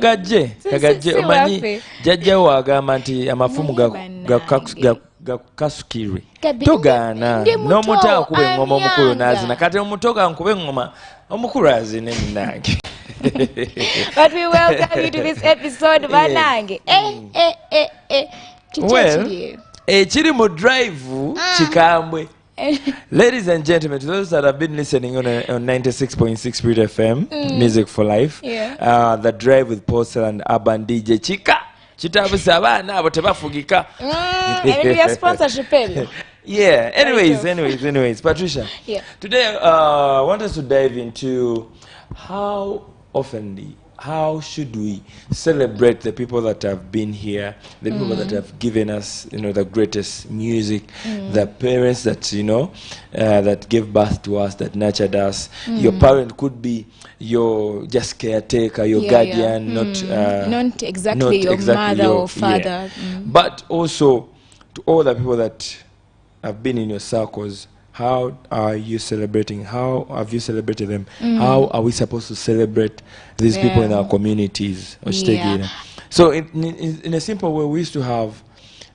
kagajje omanyi jajja wagamba nti amafumu gakukasukirwe togaana n'omuto akuba engoma omukulu n'azina kati omuto gankube engoma omukulu azine munange. But we welcome you to this episode banange. Well, ekiri mu drive kikambwe. Ladies and gentlemen, to those that have been listening on 96.6 Spirit FM, Music for Life, The Drive with Postal and Urban DJ Chika. Chitabuse abana abo tebafugika. Sponsorship. Yeah. Anyways, Patricia. Yeah. Today, I want us to dive into how should we celebrate the people that have been here, the people that have given us, the greatest music, the parents that, that gave birth to us, that nurtured us. Your parent could be your just caretaker, your guardian, not exactly your mother or father. But also to all the people that have been in your circles. How are you celebrating? How have you celebrated them? How are we supposed to celebrate these people in our communities? So in a simple way, we used to have,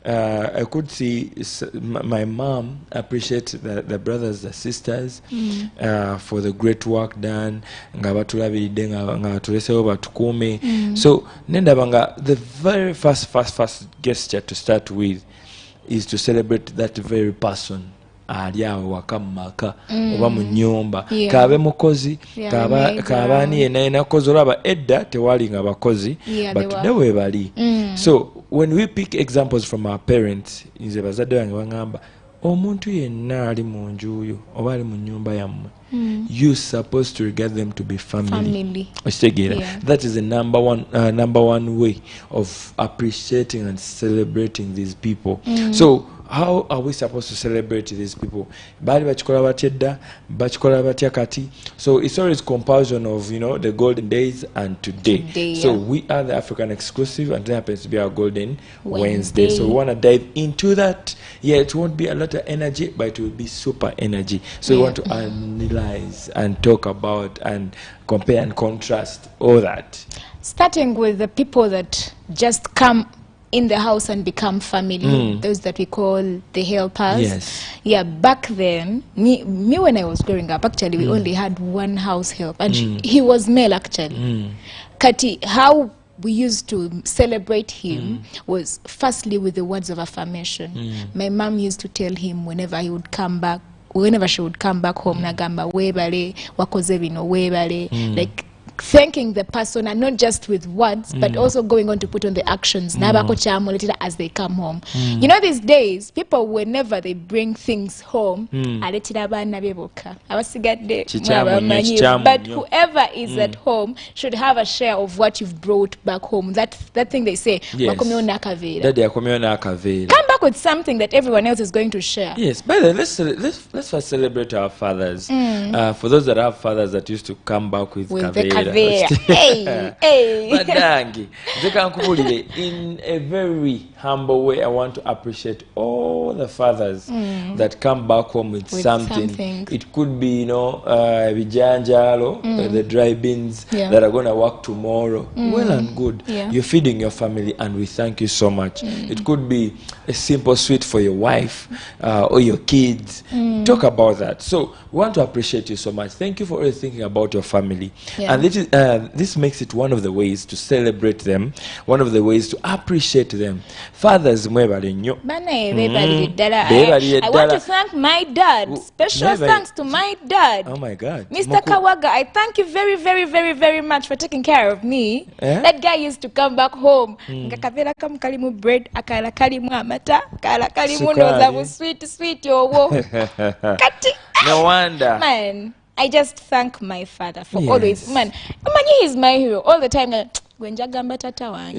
I could see my mom appreciate the brothers, the sisters for the great work done. So the very first gesture to start with is to celebrate that very person. Aliawo wakamaka oba mu nyumba kabe mukozi kabani yenna kozi olaba edda tewali nga bakozi but they bali. So when we pick examples from our parents, nze bazadde bange bangamba omuntu yenna ali mu njuyo oba ali mu nyumba yammwe, you supposed to regard them to be family. That is the number one way of appreciating and celebrating these people. So how are we supposed to celebrate these people? Bali bachikola batedda, bachikola batya kati. So it's always comparison of the golden days and today. So we are the African exclusive, and it happens to be our golden Wednesday. So we want to dive into that. It won't be a lot of energy, but it will be super energy. So we want to analyze and talk about and compare and contrast all that. Starting with the people that just come in the house and become family, those that we call the helpers. Back then, me when I was growing up, actually we only had one house help, and he was male actually. Kati, how we used to celebrate him was firstly with the words of affirmation. My mom used to tell him whenever she would come back home, nagamba webale wakoze bino webale, like thanking the person, and not just with words but also going on to put on the actions as they come home. These days people, whenever they bring things home, but whoever is at home should have a share of what you've brought back home. That thing they say, come back with something that everyone else is going to share. By the way, let's first celebrate our fathers. For those that have fathers that used to come back with kavera. Badangi, in a very humble way, I want to appreciate all the fathers that come back home with something. It could be, vijanjalo, the dry beans that are going to work tomorrow. Well and good. You're feeding your family, and we thank you so much. It could be a simple sweet for your wife or your kids. Talk about that. So we want to appreciate you so much. Thank you for always thinking about your family. And this makes it one of the ways to celebrate them, one of the ways to appreciate them. Fathers, I want to thank my dad. Special thanks to my dad. Oh my God. Mr. Kawaga, I thank you very, very, very, very much for taking care of me. That guy used to come back home. Bread, akala kalimu amata, akala kalimu nozabu sweet yowo. No wonder. Man, I just thank my father for always, man, he's my hero all the time. You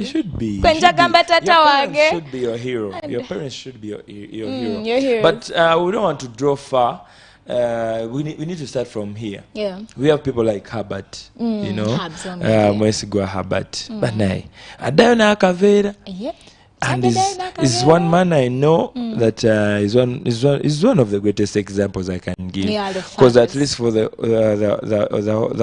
should be. Your parents should be your hero. Your parents should be your hero. But we don't want to draw far. We need to start from here. We have people like Herbert, Mwesigwa Herbert. Banai. Adayona akavera. And is one man I know that is one of the greatest examples I can give. Because at least for the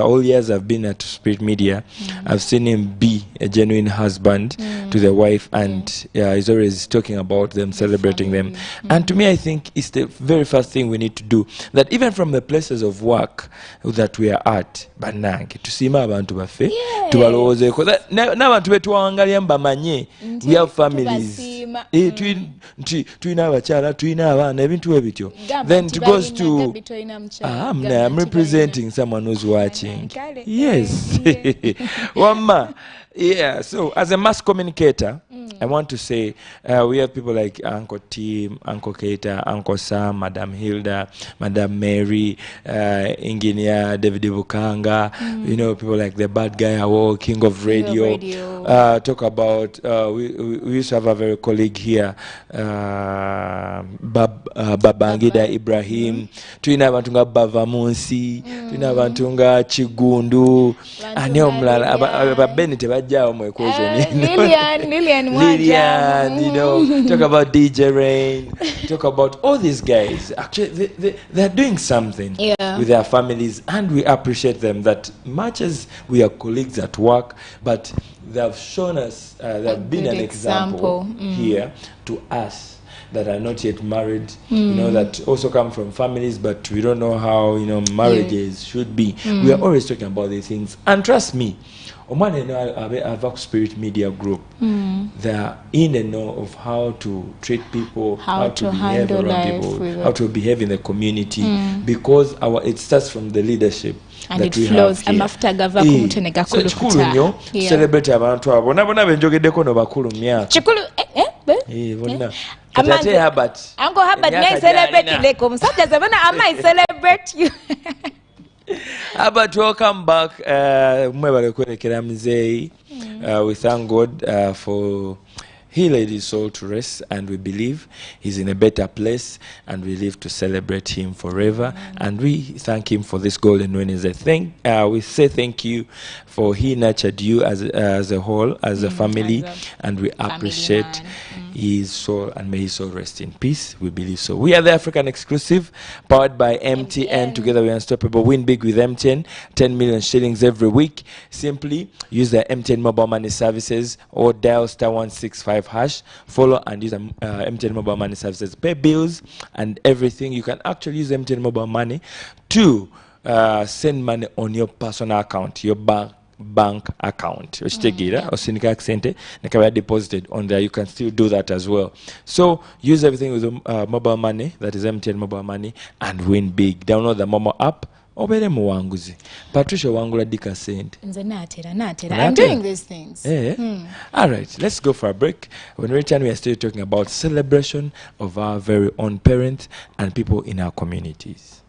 whole years I've been at Spirit Media, I've seen him be a genuine husband to the wife, and he's always talking about them, celebrating them. And to me, I think it's the very first thing we need to do. That even from the places of work that we are at, banange tusima abantu baffe tubalowoozeko n'abantu betuwangalya mbamanye, we have families, tulina abakyala, tulina abaana, ebintu ebityo. Then it goes to I'm representing someone who's watching. Yes. Wamma. Yeah, so as a mass communicator, I want to say we have people like Uncle Tim, Uncle Keita, Uncle Sam, Madam Hilda, Madam Mary, Engineer David Bukanga, you know, people like the Bad Guy Award, King of Radio. Talk about, we used to have a very colleague here, Babangida Ibrahim, Tuina Bantunga Bavamunsi, Tuina Bantunga Chigundu, Aniomla, Benite. Lillian, you know, talk about DJ Rain, talk about all these guys. Actually, they're doing something with their families, and we appreciate them that much as we are colleagues at work, but they have shown us, they've been an example here to us that are not yet married, you know, that also come from families, but we don't know how, you know, marriages should be. We are always talking about these things. And trust me, I've Spirit Media Group. They are in the know of how to treat people, how to behave around people, how to behave in the community, because it starts from the leadership. And it flows. Amafuta gava ku mutwe gakulu kuta. Celebrate abantu abo. Bona benjogeddeko no bakulu myaka. Chikulu bonna. Katate Herbert. Uncle Herbert may celebrate leko. Musajja zabana I celebrate you. But welcome back. We thank God for he laid his soul to rest, and we believe he's in a better place, and we live to celebrate him forever. And we thank him for this golden Wednesday. We say thank you for he nurtured you as a whole, as a family, and we appreciate his soul, and may his soul rest in peace. We believe so. We are the African Exclusive, powered by MTN. Together we are unstoppable. Win big with MTN. 10 million shillings every week. Simply use the MTN mobile money services or dial *165#. Follow and use MTN mobile money services. Pay bills and everything. You can actually use MTN mobile money to send money on your personal account, your bank account, which or sente deposited on there. You can still do that as well. So use everything with mobile money, that is MTN mobile money, and win big. Download the Momo app. Obere muwanguzi. Patricia wangula dika sente. Nze natera. I'm doing these things. All right, let's go for a break. When we return, we are still talking about celebration of our very own parents and people in our communities.